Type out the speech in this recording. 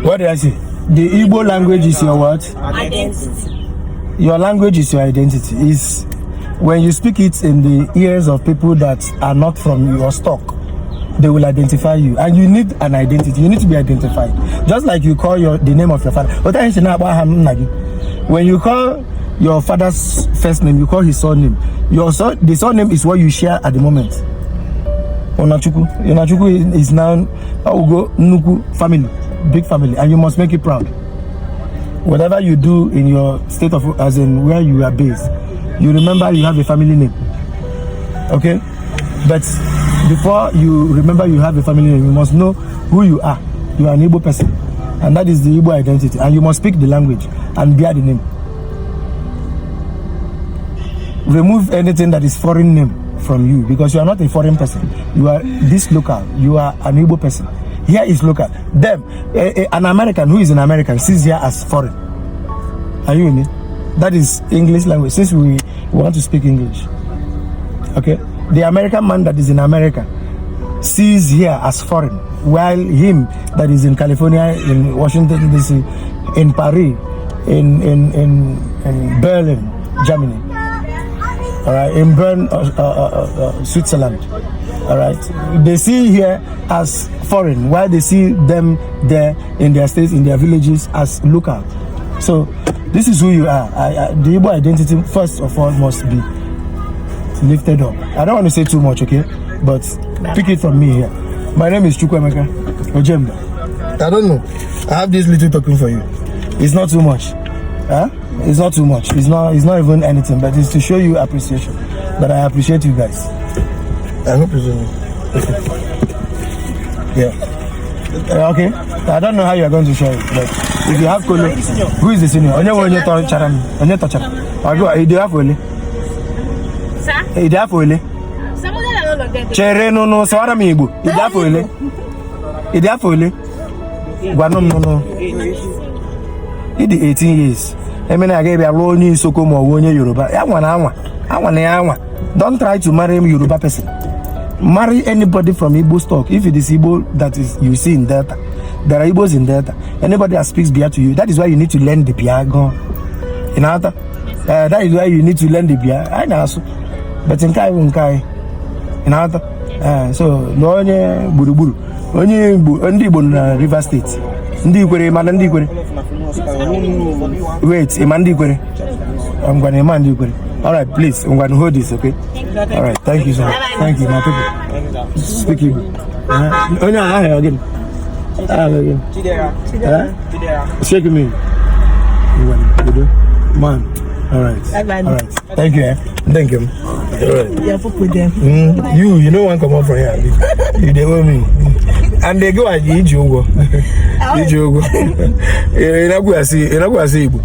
What did I say? The Igbo language is your what? Identity. Your language is your identity. Is when you speak it in the ears of people that are not from your stock, they will identify you, and you need an identity. You need to be identified, just like you call the name of your father. When you call your father's first name, you call his surname. The surname is what you share at the moment. Onachuku is now Ugo Nuku family, big family, and you must make it proud. Whatever you do in your state of, as in where you are based, you remember you have a family name. Okay? But before you remember you have a family name, you must know who you are. You are an Igbo person. And that is the Igbo identity. And you must speak the language and bear the name. Remove anything that is foreign name from you, because you are not a foreign person. You are this local. You are an Igbo person. Here is local. Them, an American who is an American sees here as foreign. Are you in it? That is English language. Since we want to speak English, okay. The American man that is in America sees here as foreign, while him that is in California, in Washington DC, in Paris, in Berlin, Germany, all right, in Bern, Switzerland, all right, they see here as foreign, while they see them there in their states, in their villages as local. So this is who you are. The Igbo identity, first of all, must be lifted up. I don't want to say too much, okay? But pick it from me here. My name is Chukwemeka Ojemba. I don't know. I have this little token for you. It's not too much. Huh? It's not too much. It's not even anything, but it's to show you appreciation. That I appreciate you guys. I hope you do. Yeah. Okay. I don't know how you are going to show it, but if you have Kolo, who is the senior? Onye do you have Ole? Idiafole. Chere no sawara mi Igbo. Idiafole. Idiafole. Gwanom no. Idi 18 years. Emena aga be alo ni Isoko mo onye Yoruba. Anwa na anwa. Don't try to marry a Yoruba person. Marry anybody from Igbo stock. If it is Igbo that is you see in Delta, there are Igbos in Delta. Anybody that speaks Bia to you, that is why you need to learn the Bia. In other, that is why you need to learn the Bia. I know. But in Kai, in other, so no onye buruburu, onye Igbo na River State. Ndi kwere man ndi kwere. Wait, Imandi kwere. I'm going to Imandi kwere. All right, please, I'm going to hold this, okay? All right, thank you so much. Thank you, my people. Speak Igbo. Onye ahụ again. Shake me. Man. All right. Thank you. Thank you. All right. You know one come up from here. You they owe me. And they go at Igbo. Igbo. You know go see Igbo.